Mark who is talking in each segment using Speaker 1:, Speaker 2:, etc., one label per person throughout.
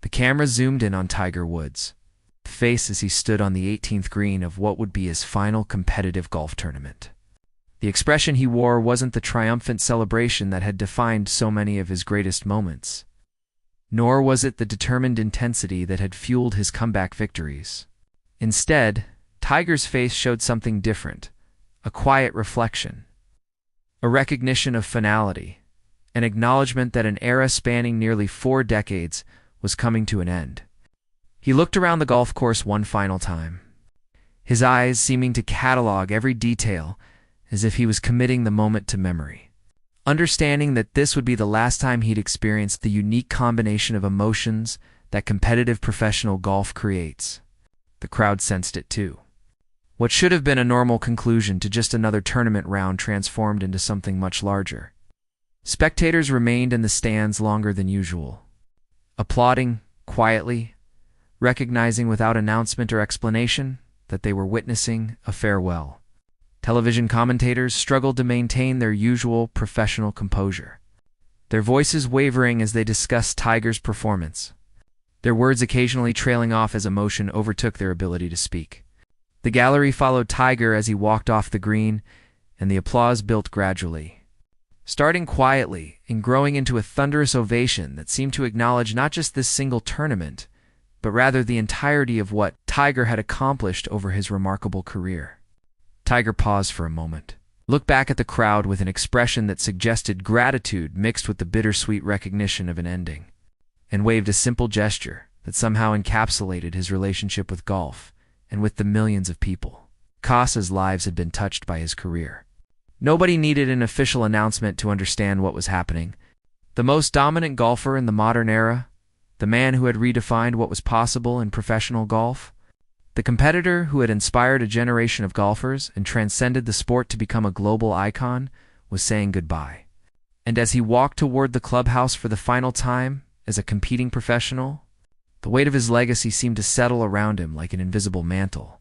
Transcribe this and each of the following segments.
Speaker 1: The camera zoomed in on Tiger Woods' face as he stood on the 18th green of what would be his final competitive golf tournament. The expression he wore wasn't the triumphant celebration that had defined so many of his greatest moments, nor was it the determined intensity that had fueled his comeback victories. Instead, Tiger's face showed something different, a quiet reflection, a recognition of finality, an acknowledgement that an era spanning nearly 4 decades was coming to an end. He looked around the golf course one final time, his eyes seeming to catalog every detail as if he was committing the moment to memory. Understanding that this would be the last time he'd experienced the unique combination of emotions that competitive professional golf creates. The crowd sensed it too. What should have been a normal conclusion to just another tournament round transformed into something much larger. Spectators remained in the stands longer than usual, applauding quietly, recognizing without announcement or explanation that they were witnessing a farewell. Television commentators struggled to maintain their usual professional composure, their voices wavering as they discussed Tiger's performance, their words occasionally trailing off as emotion overtook their ability to speak. The gallery followed Tiger as he walked off the green, and the applause built gradually, starting quietly and growing into a thunderous ovation that seemed to acknowledge not just this single tournament, but rather the entirety of what Tiger had accomplished over his remarkable career. Tiger paused for a moment, looked back at the crowd with an expression that suggested gratitude mixed with the bittersweet recognition of an ending, and waved a simple gesture that somehow encapsulated his relationship with golf and with the millions of people whose lives had been touched by his career. Nobody needed an official announcement to understand what was happening. The most dominant golfer in the modern era, the man who had redefined what was possible in professional golf, the competitor who had inspired a generation of golfers and transcended the sport to become a global icon, was saying goodbye. And as he walked toward the clubhouse for the final time as a competing professional, the weight of his legacy seemed to settle around him like an invisible mantle,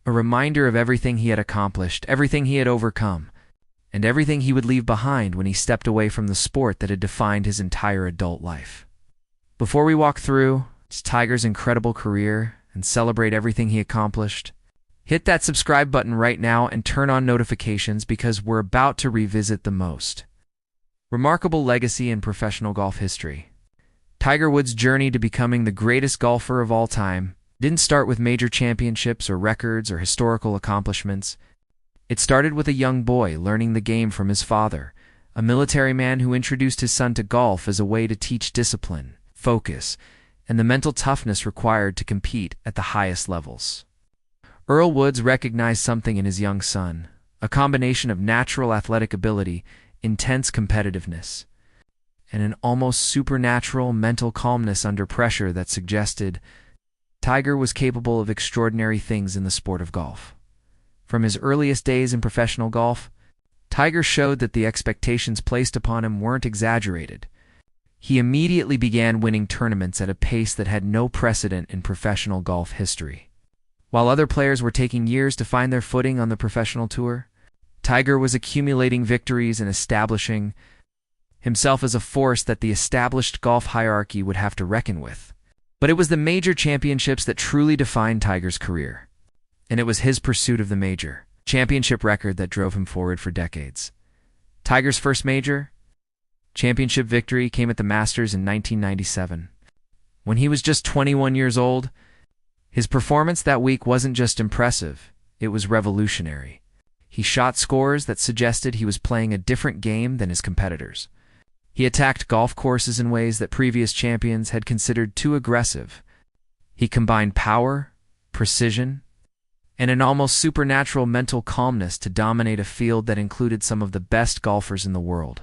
Speaker 1: a reminder of everything he had accomplished, everything he had overcome, and everything he would leave behind when he stepped away from the sport that had defined his entire adult life. Before we walk through Tiger's incredible career and celebrate everything he accomplished, hit that subscribe button right now and turn on notifications because we're about to revisit the most remarkable legacy in professional golf history. Tiger Woods' journey to becoming the greatest golfer of all time didn't start with major championships or records or historical accomplishments. It started with a young boy learning the game from his father, a military man who introduced his son to golf as a way to teach discipline, focus, and the mental toughness required to compete at the highest levels. Earl Woods recognized something in his young son, a combination of natural athletic ability, intense competitiveness, and an almost supernatural mental calmness under pressure that suggested Tiger was capable of extraordinary things in the sport of golf. From his earliest days in professional golf, Tiger showed that the expectations placed upon him weren't exaggerated. He immediately began winning tournaments at a pace that had no precedent in professional golf history. While other players were taking years to find their footing on the professional tour, Tiger was accumulating victories and establishing himself as a force that the established golf hierarchy would have to reckon with. But it was the major championships that truly defined Tiger's career. And it was his pursuit of the major championship record that drove him forward for decades. Tiger's first major championship victory came at the Masters in 1997. When he was just 21 years old, his performance that week wasn't just impressive, it was revolutionary. He shot scores that suggested he was playing a different game than his competitors. He attacked golf courses in ways that previous champions had considered too aggressive. He combined power, precision, and an almost supernatural mental calmness to dominate a field that included some of the best golfers in the world.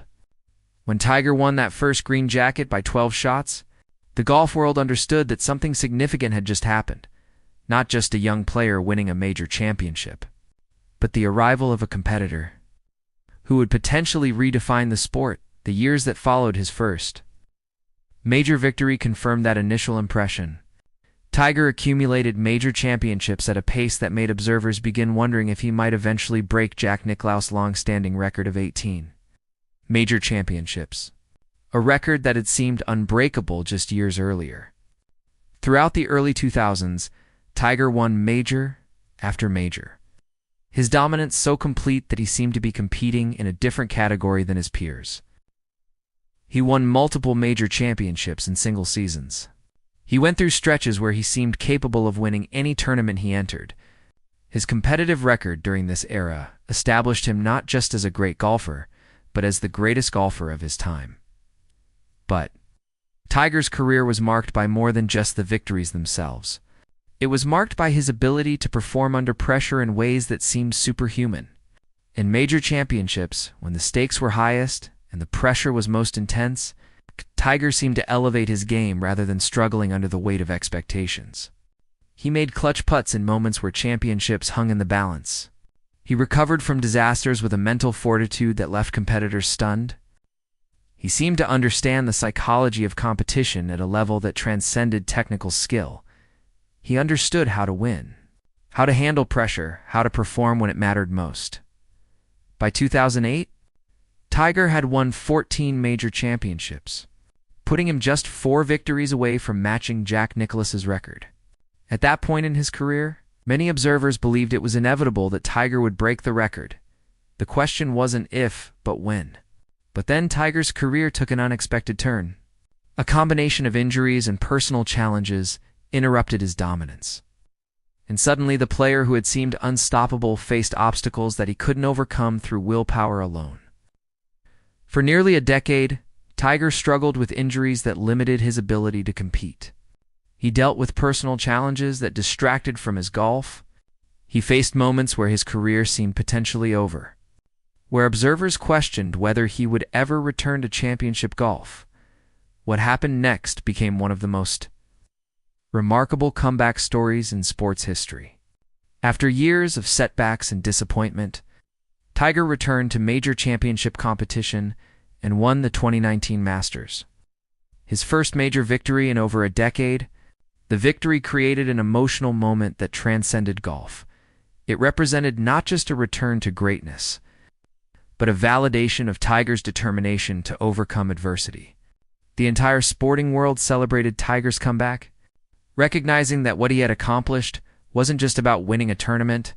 Speaker 1: When Tiger won that first green jacket by 12 shots, the golf world understood that something significant had just happened. Not just a young player winning a major championship, but the arrival of a competitor who would potentially redefine the sport. The years that followed his first major victory confirmed that initial impression. Tiger accumulated major championships at a pace that made observers begin wondering if he might eventually break Jack Nicklaus' long-standing record of 18 major championships, a record that had seemed unbreakable just years earlier. Throughout the early 2000s, Tiger won major after major. His dominance so complete that he seemed to be competing in a different category than his peers. He won multiple major championships in single seasons. He went through stretches where he seemed capable of winning any tournament he entered. His competitive record during this era established him not just as a great golfer, but as the greatest golfer of his time. But Tiger's career was marked by more than just the victories themselves. It was marked by his ability to perform under pressure in ways that seemed superhuman. In major championships, when the stakes were highest and the pressure was most intense, Tiger seemed to elevate his game rather than struggling under the weight of expectations. He made clutch putts in moments where championships hung in the balance. He recovered from disasters with a mental fortitude that left competitors stunned. He seemed to understand the psychology of competition at a level that transcended technical skill. He understood how to win, how to handle pressure, how to perform when it mattered most. By 2008, Tiger had won 14 major championships, putting him just 4 victories away from matching Jack Nicklaus's record. At that point in his career, many observers believed it was inevitable that Tiger would break the record. The question wasn't if, but when. But then Tiger's career took an unexpected turn. A combination of injuries and personal challenges interrupted his dominance. And suddenly the player who had seemed unstoppable faced obstacles that he couldn't overcome through willpower alone. For nearly a decade, Tiger struggled with injuries that limited his ability to compete. He dealt with personal challenges that distracted from his golf. He faced moments where his career seemed potentially over, where observers questioned whether he would ever return to championship golf. What happened next became one of the most remarkable comeback stories in sports history. After years of setbacks and disappointment, Tiger returned to major championship competition and won the 2019 Masters. His first major victory in over a decade, the victory created an emotional moment that transcended golf. It represented not just a return to greatness, but a validation of Tiger's determination to overcome adversity. The entire sporting world celebrated Tiger's comeback, recognizing that what he had accomplished wasn't just about winning a tournament,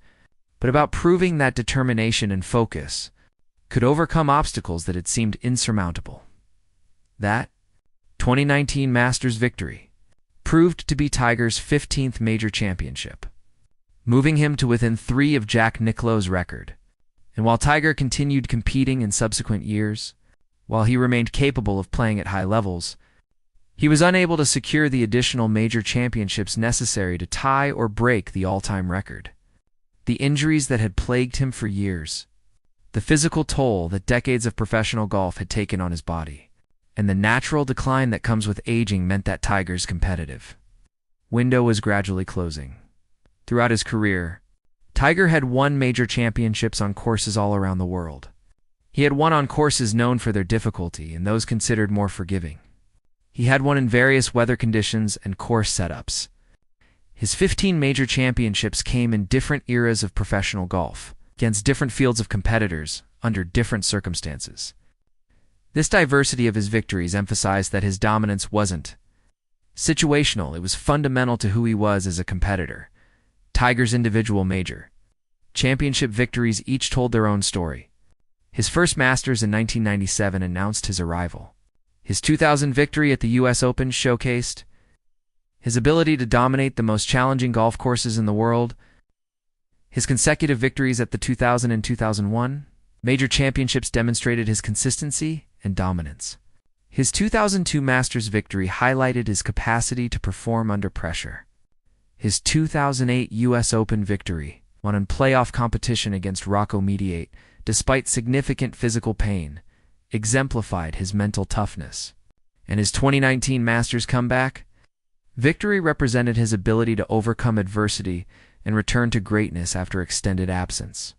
Speaker 1: but about proving that determination and focus could overcome obstacles that had seemed insurmountable. That 2019 Masters victory proved to be Tiger's 15th major championship, moving him to within 3 of Jack Nicklaus's record. And while Tiger continued competing in subsequent years, while he remained capable of playing at high levels, he was unable to secure the additional major championships necessary to tie or break the all-time record. The injuries that had plagued him for years, the physical toll that decades of professional golf had taken on his body, and the natural decline that comes with aging meant that Tiger's competitive window was gradually closing. Throughout his career, Tiger had won major championships on courses all around the world. He had won on courses known for their difficulty and those considered more forgiving. He had won in various weather conditions and course setups. His 15 major championships came in different eras of professional golf, against different fields of competitors, under different circumstances. This diversity of his victories emphasized that his dominance wasn't situational, it was fundamental to who he was as a competitor. Tiger's individual major championship victories each told their own story. His first Masters in 1997 announced his arrival. His 2000 victory at the US Open showcased his ability to dominate the most challenging golf courses in the world. His consecutive victories at the 2000 and 2001 major championships demonstrated his consistency and dominance. His 2002 Masters victory highlighted his capacity to perform under pressure. His 2008 US Open victory won in playoff competition against Rocco Mediate, despite significant physical pain, exemplified his mental toughness. And his 2019 Masters comeback victory represented his ability to overcome adversity and return to greatness after extended absence.